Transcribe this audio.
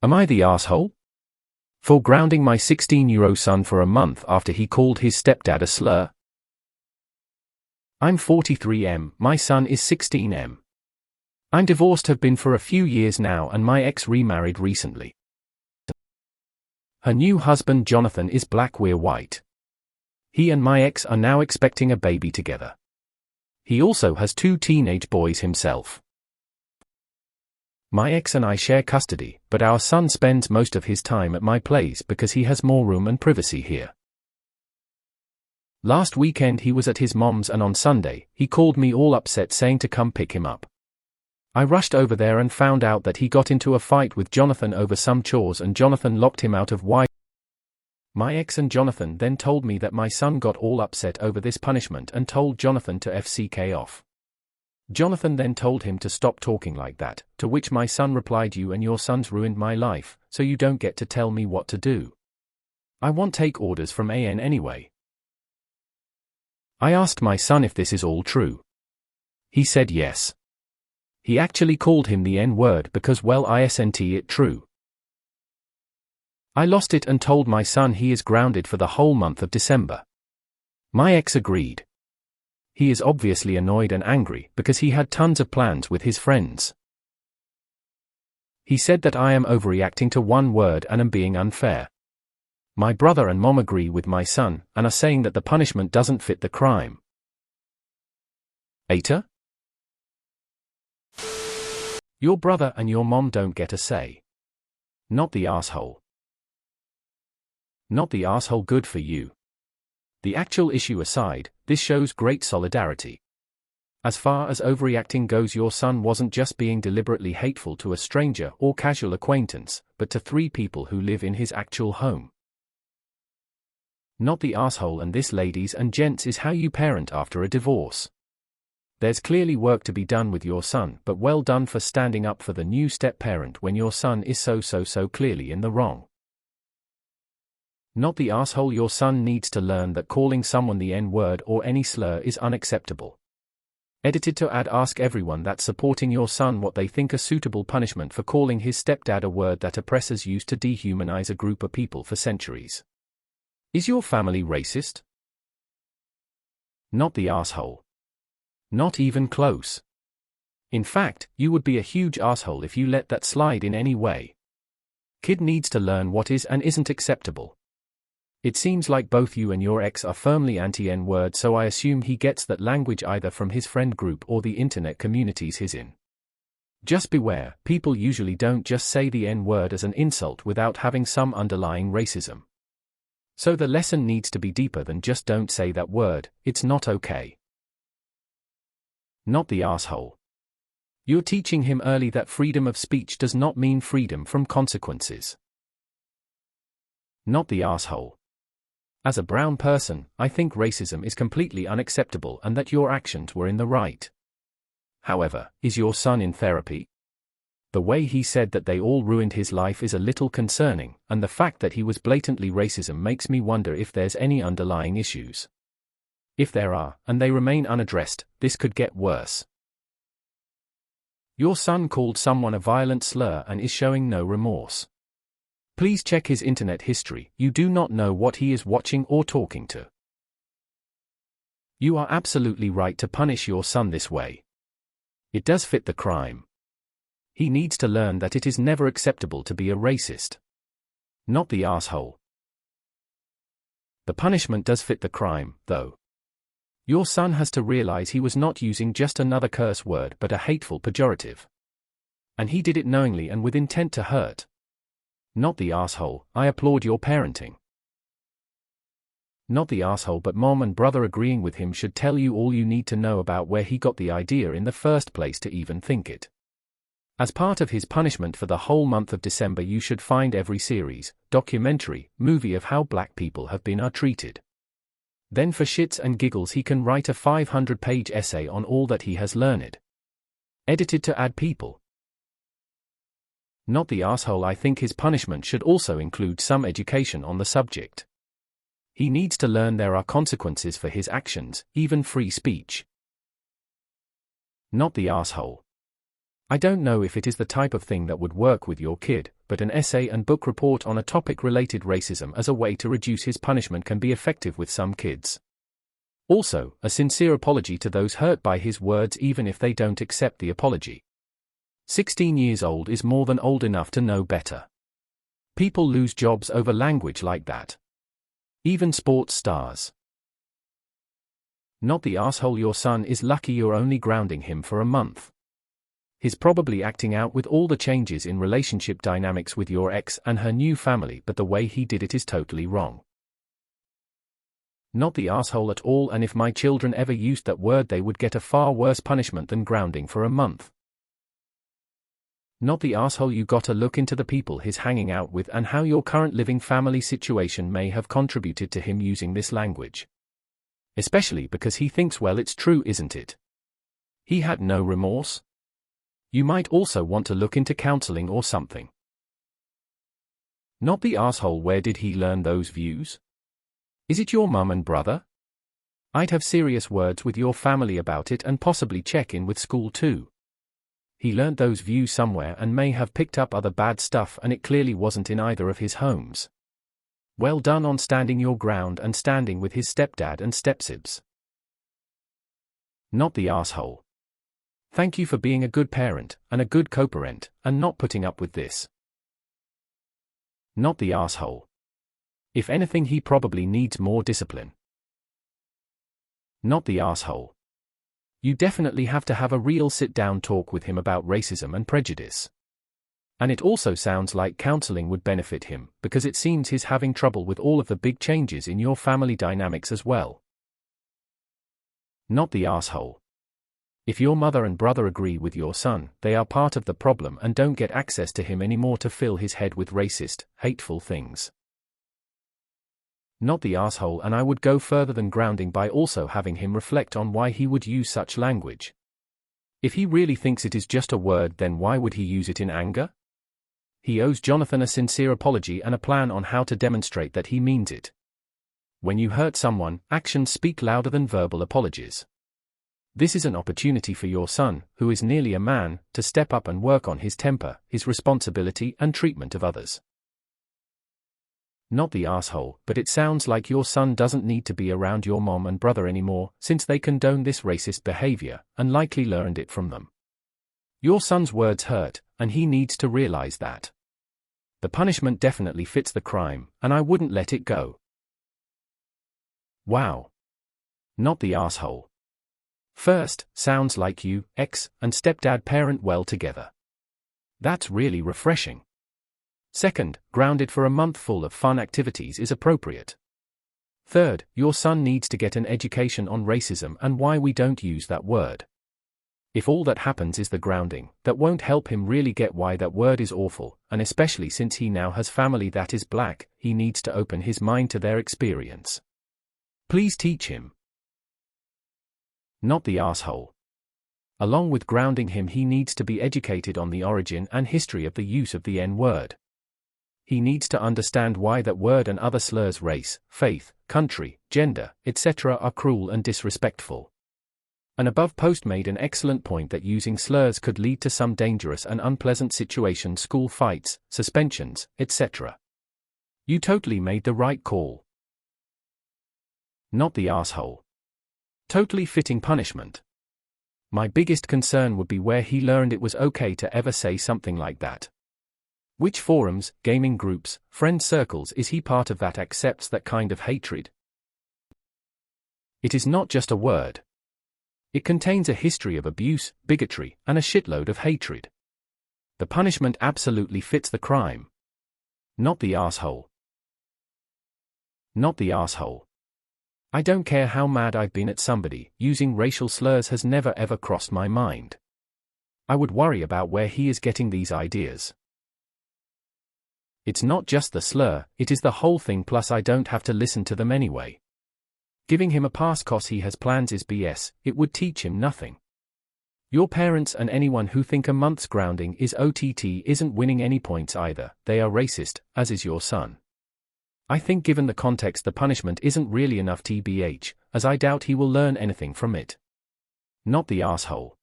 Am I the asshole? For grounding my 16-year-old son for a month after he called his stepdad a slur? I'm 43M, my son is 16M. I'm divorced, have been for a few years now, and my ex remarried recently. Her new husband Jonathan is black, we're white. He and my ex are now expecting a baby together. He also has 2 teenage boys himself. My ex and I share custody, but our son spends most of his time at my place because he has more room and privacy here. Last weekend he was at his mom's, and on Sunday, he called me all upset saying to come pick him up. I rushed over there and found out that he got into a fight with Jonathan over some chores and Jonathan locked him out of Wi. My ex and Jonathan then told me that my son got all upset over this punishment and told Jonathan to FCK off. Jonathan then told him to stop talking like that, to which my son replied, "You and your sons ruined my life, so you don't get to tell me what to do. I won't take orders from AN anyway." I asked my son if this is all true. He said yes. He actually called him the N-word because, well, isn't it true? I lost it and told my son he is grounded for the whole month of December. My ex agreed. He is obviously annoyed and angry because he had tons of plans with his friends. He said that I am overreacting to one word and am being unfair. My brother and mom agree with my son and are saying that the punishment doesn't fit the crime. AITA? Your brother and your mom don't get a say. Not the asshole. Not the asshole, good for you. The actual issue aside, this shows great solidarity. As far as overreacting goes, your son wasn't just being deliberately hateful to a stranger or casual acquaintance, but to 3 people who live in his actual home. Not the asshole, and this, ladies and gents, is how you parent after a divorce. There's clearly work to be done with your son, but well done for standing up for the new step-parent when your son is so clearly in the wrong. Not the asshole, your son needs to learn that calling someone the N-word or any slur is unacceptable. Edited to add, ask everyone that's supporting your son what they think a suitable punishment for calling his stepdad a word that oppressors used to dehumanize a group of people for centuries. Is your family racist? Not the asshole. Not even close. In fact, you would be a huge asshole if you let that slide in any way. Kid needs to learn what is and isn't acceptable. It seems like both you and your ex are firmly anti-N-word, so I assume he gets that language either from his friend group or the internet communities he's in. Just beware, people usually don't just say the N-word as an insult without having some underlying racism. So the lesson needs to be deeper than just don't say that word, it's not okay. Not the asshole. You're teaching him early that freedom of speech does not mean freedom from consequences. Not the asshole. As a brown person, I think racism is completely unacceptable and that your actions were in the right. However, is your son in therapy? The way he said that they all ruined his life is a little concerning, and the fact that he was blatantly racist makes me wonder if there's any underlying issues. If there are, and they remain unaddressed, this could get worse. Your son called someone a violent slur and is showing no remorse. Please check his internet history, you do not know what he is watching or talking to. You are absolutely right to punish your son this way. It does fit the crime. He needs to learn that it is never acceptable to be a racist. Not the asshole. The punishment does fit the crime, though. Your son has to realize he was not using just another curse word but a hateful pejorative. And he did it knowingly and with intent to hurt. Not the asshole, I applaud your parenting. Not the asshole, but mom and brother agreeing with him should tell you all you need to know about where he got the idea in the first place to even think it. As part of his punishment for the whole month of December, you should find every series, documentary, movie of how black people have been treated. Then for shits and giggles he can write a 500-page essay on all that he has learned. Edited to add people. Not the asshole, I think his punishment should also include some education on the subject. He needs to learn there are consequences for his actions, even free speech. Not the asshole. I don't know if it is the type of thing that would work with your kid, but an essay and book report on a topic related racism as a way to reduce his punishment can be effective with some kids. Also, a sincere apology to those hurt by his words even if they don't accept the apology. 16 years old is more than old enough to know better. People lose jobs over language like that. Even sports stars. Not the asshole. Your son is lucky you're only grounding him for a month. He's probably acting out with all the changes in relationship dynamics with your ex and her new family, but the way he did it is totally wrong. Not the asshole at all, and if my children ever used that word they would get a far worse punishment than grounding for a month. Not the asshole. You gotta look into the people he's hanging out with and how your current living family situation may have contributed to him using this language. Especially because he thinks, well, it's true, isn't it? He had no remorse. You might also want to look into counseling or something. Not the asshole. Where did he learn those views? Is it your mum and brother? I'd have serious words with your family about it and possibly check in with school too. He learned those views somewhere and may have picked up other bad stuff, and it clearly wasn't in either of his homes. Well done on standing your ground and standing with his stepdad and stepsibs. Not the asshole. Thank you for being a good parent and a good co-parent and not putting up with this. Not the asshole. If anything, he probably needs more discipline. Not the asshole. You definitely have to have a real sit-down talk with him about racism and prejudice. And it also sounds like counseling would benefit him, because it seems he's having trouble with all of the big changes in your family dynamics as well. Not the asshole. If your mother and brother agree with your son, they are part of the problem and don't get access to him anymore to fill his head with racist, hateful things. Not the asshole. And I would go further than grounding by also having him reflect on why he would use such language. If he really thinks it is just a word, then why would he use it in anger? He owes Jonathan a sincere apology and a plan on how to demonstrate that he means it. When you hurt someone, actions speak louder than verbal apologies. This is an opportunity for your son, who is nearly a man, to step up and work on his temper, his responsibility and treatment of others. Not the asshole. But it sounds like your son doesn't need to be around your mom and brother anymore, since they condone this racist behavior, and likely learned it from them. Your son's words hurt, and he needs to realize that. The punishment definitely fits the crime, and I wouldn't let it go. Wow. Not the asshole. First, sounds like you, ex, and stepdad parent well together. That's really refreshing. Second, grounded for a month full of fun activities is appropriate. Third, your son needs to get an education on racism and why we don't use that word. If all that happens is the grounding, that won't help him really get why that word is awful, and especially since he now has family that is black, he needs to open his mind to their experience. Please teach him. Not the asshole. Along with grounding him, he needs to be educated on the origin and history of the use of the N-word. He needs to understand why that word and other slurs, race, faith, country, gender, etc. are cruel and disrespectful. An above post made an excellent point that using slurs could lead to some dangerous and unpleasant situations, school fights, suspensions, etc. You totally made the right call. Not the asshole. Totally fitting punishment. My biggest concern would be where he learned it was okay to ever say something like that. Which forums, gaming groups, friend circles is he part of that accepts that kind of hatred? It is not just a word. It contains a history of abuse, bigotry, and a shitload of hatred. The punishment absolutely fits the crime. Not the asshole. Not the asshole. I don't care how mad I've been at somebody, using racial slurs has never ever crossed my mind. I would worry about where he is getting these ideas. It's not just the slur, it is the whole thing, plus I don't have to listen to them anyway. Giving him a pass cause he has plans is BS, it would teach him nothing. Your parents and anyone who think a month's grounding is OTT isn't winning any points either, they are racist, as is your son. I think given the context the punishment isn't really enough TBH, as I doubt he will learn anything from it. Not the asshole.